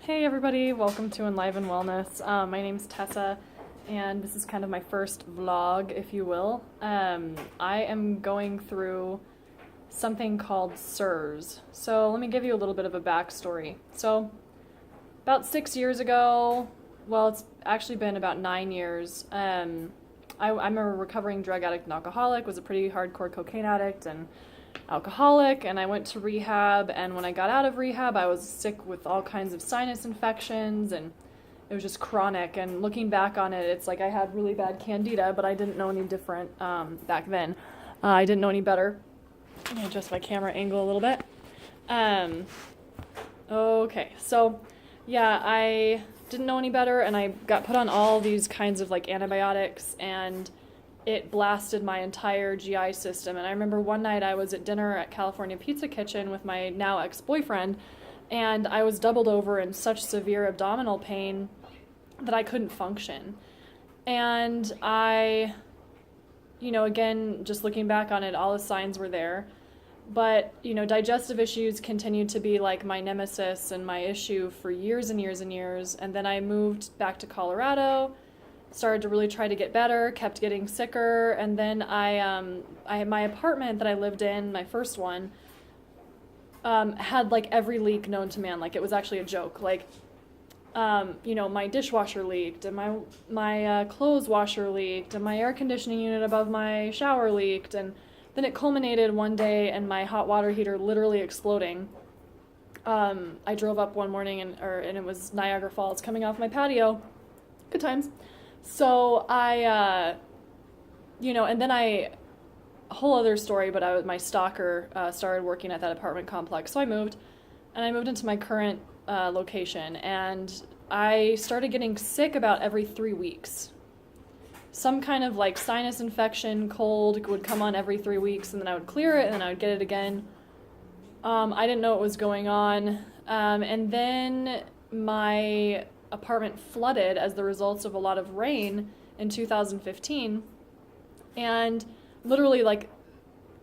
Hey everybody, welcome to Enliven Wellness. My name's Tessa, and this is kind of my first vlog, if you will. I am going through something called CIRS. So let me give you a little bit of a backstory. So about 6 years ago, well, it's actually been about 9 years, I'm a recovering drug addict and alcoholic, was a pretty hardcore cocaine addict and alcoholic, and I went to rehab, and when I got out of rehab I was sick with all kinds of sinus infections, and it was just chronic. And looking back on it, it's like I had really bad candida, but I didn't know any different back then. I didn't know any better. Let me adjust my camera angle a little bit. Okay, so yeah, I didn't know any better, and I got put on all these kinds of like antibiotics, and it blasted my entire GI system. And I remember one night I was at dinner at California Pizza Kitchen with my now ex-boyfriend, and I was doubled over in such severe abdominal pain that I couldn't function. And I, again, just looking back on it, all the signs were there. But, digestive issues continued to be like my nemesis and my issue for years and years and years. And then I moved back to Colorado, started to really try to get better, kept getting sicker, and then I my apartment that I lived in, my first one, had like every leak known to man. Like, it was actually a joke. Like, my dishwasher leaked, and my clothes washer leaked, and my air conditioning unit above my shower leaked, and then it culminated one day in my hot water heater literally exploding. I drove up one morning and it was Niagara Falls coming off my patio. Good times. So I, and then a whole other story, but my stalker started working at that apartment complex. So I moved into my current location, and I started getting sick about every 3 weeks. Some kind of like sinus infection, cold would come on every 3 weeks, and then I would clear it, and then I would get it again. I didn't know what was going on. And then my apartment flooded as the results of a lot of rain in 2015, and literally like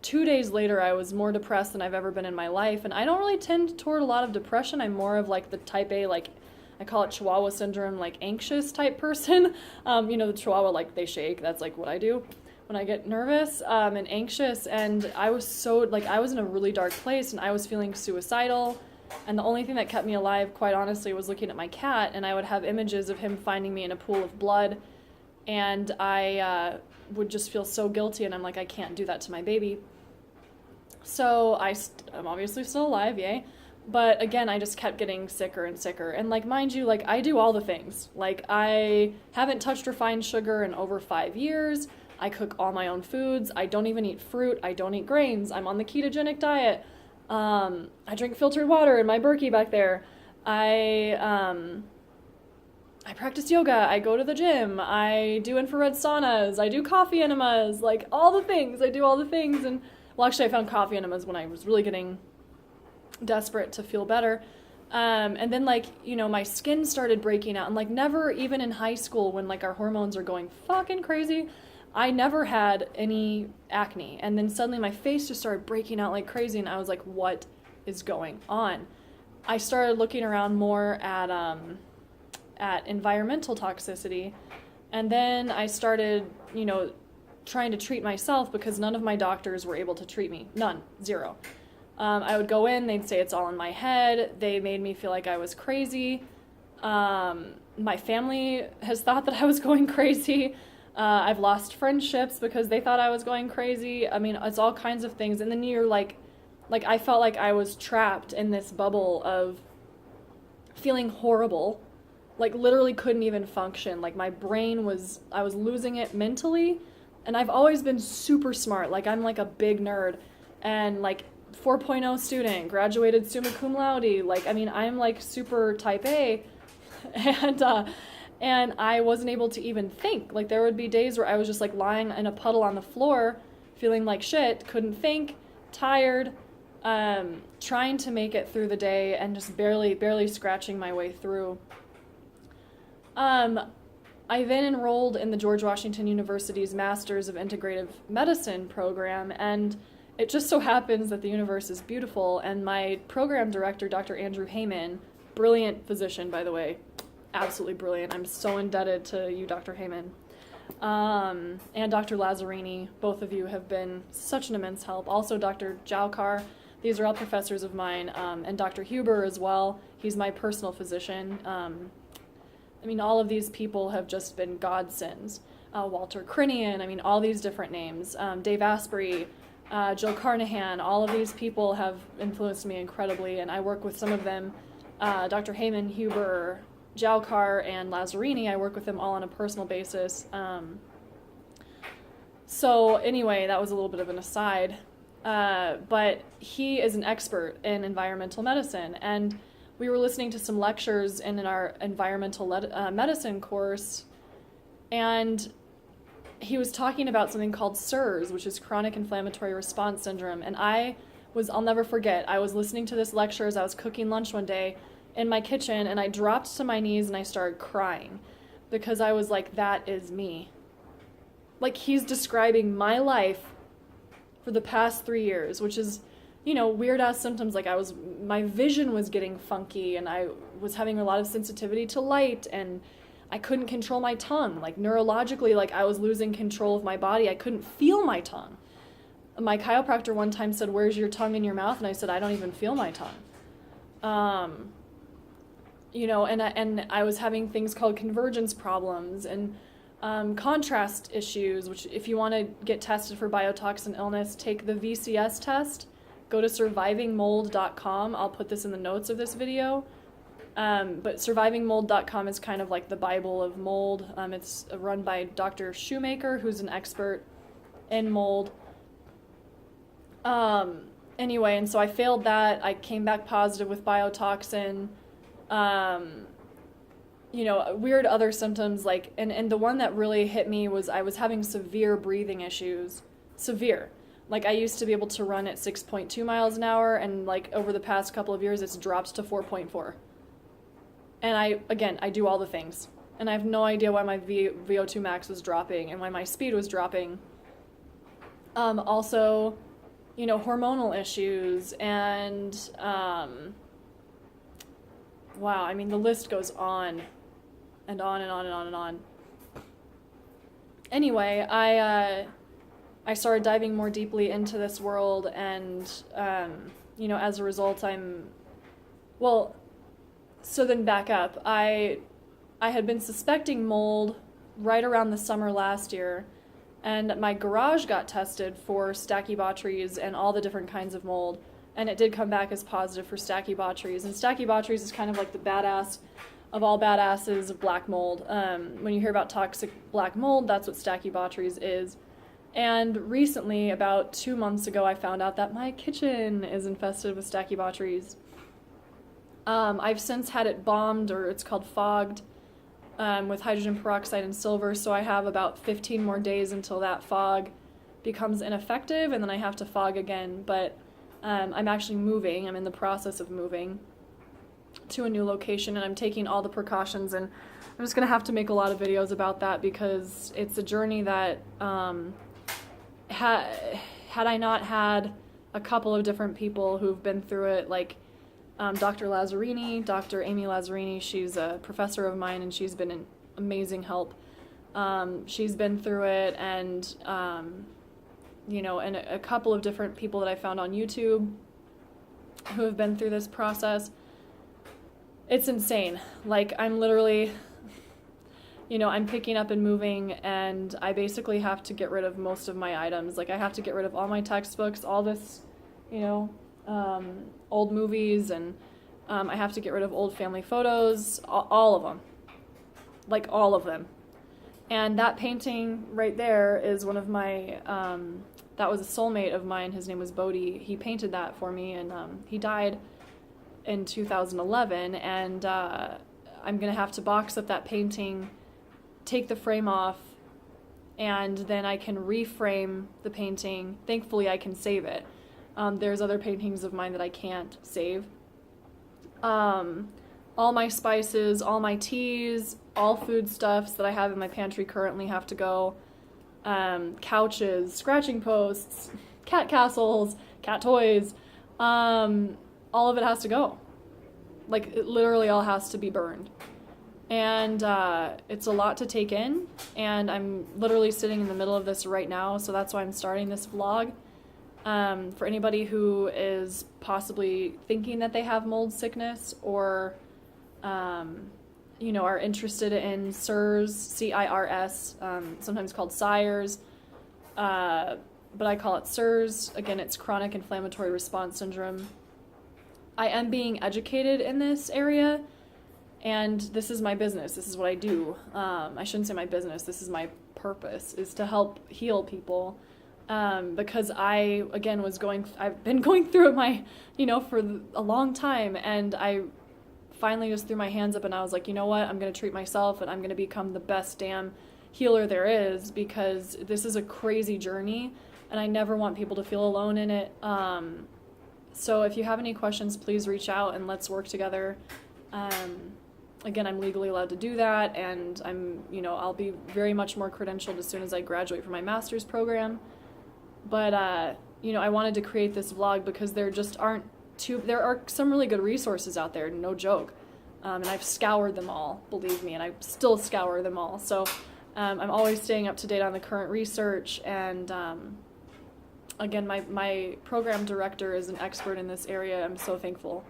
2 days later I was more depressed than I've ever been in my life. And I don't really tend toward a lot of depression. I'm more of like the type A, like I call it Chihuahua syndrome, like anxious type person. The Chihuahua, like they shake, that's like what I do when I get nervous and anxious. And I was so like, I was in a really dark place, and I was feeling suicidal. And the only thing that kept me alive, quite honestly, was looking at my cat, and I would have images of him finding me in a pool of blood, and I would just feel so guilty, and I'm like, I can't do that to my baby. So I'm obviously still alive, yay. But again, I just kept getting sicker and sicker. And like, mind you, like I do all the things. Like, I haven't touched refined sugar in over 5 years. I cook all my own foods. I don't even eat fruit. I don't eat grains. I'm on the ketogenic diet. I drink filtered water in my Berkey back there. I practice yoga. I go to the gym. I do infrared saunas. I do coffee enemas. Like, all the things. I do all the things. And well, actually, I found coffee enemas when I was really getting desperate to feel better. And then like, my skin started breaking out, and like never, even in high school when like our hormones are going fucking crazy, I never had any acne. And then suddenly my face just started breaking out like crazy, and I was like, what is going on? I started looking around more at environmental toxicity, and then I started, trying to treat myself, because none of my doctors were able to treat me. None. Zero. I would go in, they'd say it's all in my head. They made me feel like I was crazy. My family has thought that I was going crazy. I've lost friendships because they thought I was going crazy. I mean, it's all kinds of things. And then you're like I felt like I was trapped in this bubble of feeling horrible. Like, literally couldn't even function. Like, my brain I was losing it mentally. And I've always been super smart. Like, I'm like a big nerd. And like 4.0 student, graduated summa cum laude. Like, I mean, I'm like super type A. And I wasn't able to even think. Like, there would be days where I was just like lying in a puddle on the floor, feeling like shit, couldn't think, tired, trying to make it through the day, and just barely scratching my way through. I then enrolled in the George Washington University's Masters of Integrative Medicine program, and it just so happens that the universe is beautiful, and my program director, Dr. Andrew Heyman, brilliant physician, by the way. Absolutely brilliant. I'm so indebted to you, Dr. Heyman. And Dr. Lazzarini. Both of you have been such an immense help. Also, Dr. Jaukar. These are all professors of mine. And Dr. Huber as well. He's my personal physician. I mean, all of these people have just been godsends. Walter Crinian, I mean, all these different names. Dave Asprey, Jill Carnahan, all of these people have influenced me incredibly, and I work with some of them. Dr. Heyman, Huber, Jaukar, and Lazzarini, I work with them all on a personal basis. So anyway, that was a little bit of an aside. But he is an expert in environmental medicine, and we were listening to some lectures in our environmental medicine course, and he was talking about something called CIRS, which is chronic inflammatory response syndrome. And I'll never forget, I was listening to this lecture as I was cooking lunch one day in my kitchen, and I dropped to my knees and I started crying because I was like, that is me. Like, he's describing my life for the past 3 years, which is, weird ass symptoms. Like, my vision was getting funky, and I was having a lot of sensitivity to light, and I couldn't control my tongue. Like, neurologically, like, I was losing control of my body. I couldn't feel my tongue. My chiropractor one time said, "Where's your tongue in your mouth?" And I said, "I don't even feel my tongue." And I was having things called convergence problems and contrast issues, which if you want to get tested for biotoxin illness, take the VCS test. Go to survivingmold.com. I'll put this in the notes of this video. But survivingmold.com is kind of like the Bible of mold. It's run by Dr. Shoemaker, who's an expert in mold. Anyway, and so I failed that. I came back positive with biotoxin. Weird other symptoms, like, and the one that really hit me was I was having severe breathing issues. Severe. Like, I used to be able to run at 6.2 miles an hour, and like over the past couple of years, it's dropped to 4.4. And I do all the things. And I have no idea why my VO2 max was dropping and why my speed was dropping. Also, hormonal issues and, wow, I mean, the list goes on and on and on and on and on. Anyway, I started diving more deeply into this world, and, as a result, so then back up. I had been suspecting mold right around the summer last year, and my garage got tested for Stachybotrys and all the different kinds of mold, and it did come back as positive for Stachybotrys. And Stachybotrys is kind of like the badass of all badasses of black mold. When you hear about toxic black mold, that's what Stachybotrys is. And recently, about 2 months ago, I found out that my kitchen is infested with Stachybotrys. I've since had it bombed, or it's called fogged, with hydrogen peroxide and silver, so I have about 15 more days until that fog becomes ineffective, and then I have to fog again. But I'm actually moving. I'm in the process of moving to a new location, and I'm taking all the precautions, and I'm just going to have to make a lot of videos about that because it's a journey that had I not had a couple of different people who've been through it, like Dr. Lazzarini, Dr. Amy Lazzarini, she's a professor of mine, and she's been an amazing help. She's been through it, and and a couple of different people that I found on YouTube who have been through this process. It's insane. Like, I'm literally, I'm picking up and moving, and I basically have to get rid of most of my items. Like, I have to get rid of all my textbooks, all this, old movies, and I have to get rid of old family photos, all of them. Like, all of them. And that painting right there is one of my, that was a soulmate of mine. His name was Bodhi. He painted that for me, and he died in 2011, and I'm going to have to box up that painting, take the frame off, and then I can reframe the painting. Thankfully, I can save it. There's other paintings of mine that I can't save. All my spices, all my teas, all foodstuffs that I have in my pantry currently have to go. Couches, scratching posts, cat castles, cat toys, all of it has to go. Like, it literally all has to be burned. And it's a lot to take in, and I'm literally sitting in the middle of this right now, so that's why I'm starting this vlog. For anybody who is possibly thinking that they have mold sickness, or you know, are interested in CIRS, C-I-R-S, sometimes called CIRS, but I call it CIRS. Again, it's chronic inflammatory response syndrome. I am being educated in this area, and this is my business. This is what I do. I shouldn't say my business. This is my purpose, is to help heal people. Because I've been going through it for a long time, and I finally just threw my hands up and I was like, you know what, I'm going to treat myself, and I'm going to become the best damn healer there is, because this is a crazy journey, and I never want people to feel alone in it. So if you have any questions, please reach out and let's work together. Again, I'm legally allowed to do that, and I'll be very much more credentialed as soon as I graduate from my master's program. But, I wanted to create this vlog because there are some really good resources out there, no joke. And I've scoured them all, believe me, and I still scour them all. So I'm always staying up to date on the current research, and again, my program director is an expert in this area. I'm so thankful.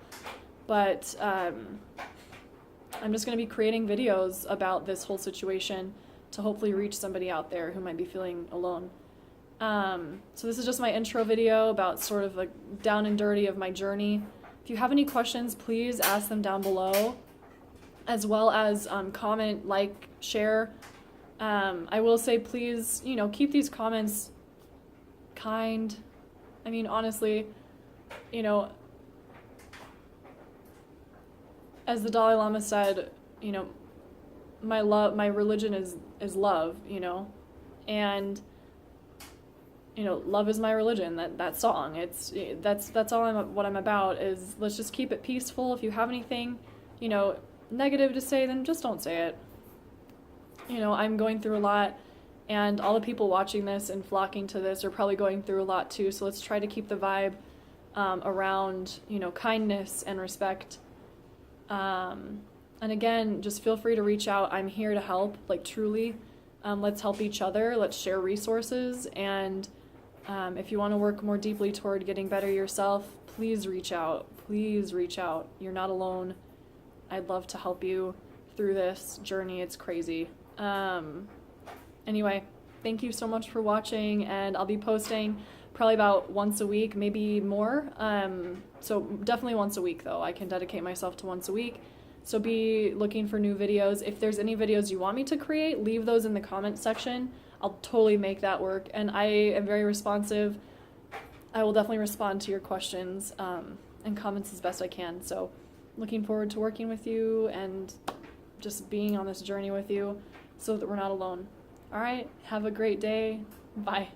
But I'm just going to be creating videos about this whole situation to hopefully reach somebody out there who might be feeling alone. So this is just my intro video about sort of like down and dirty of my journey. If you have any questions, please ask them down below, as well as comment, like, share. I will say, please, keep these comments kind. I mean, honestly, as the Dalai Lama said, my religion is love, and love is my religion. That song. That's all what I'm about, is let's just keep it peaceful. If you have anything, negative to say, then just don't say it. I'm going through a lot, and all the people watching this and flocking to this are probably going through a lot too. So let's try to keep the vibe around, kindness and respect. And again, just feel free to reach out. I'm here to help, like, truly. Let's help each other. Let's share resources. And if you want to work more deeply toward getting better yourself, please reach out. Please reach out. You're not alone. I'd love to help you through this journey. It's crazy. Anyway, thank you so much for watching, and I'll be posting probably about once a week, maybe more. So definitely once a week, though. I can dedicate myself to once a week. So be looking for new videos. If there's any videos you want me to create, leave those in the comment section. I'll totally make that work. And I am very responsive. I will definitely respond to your questions and comments as best I can. So looking forward to working with you and just being on this journey with you so that we're not alone. All right, have a great day. Bye.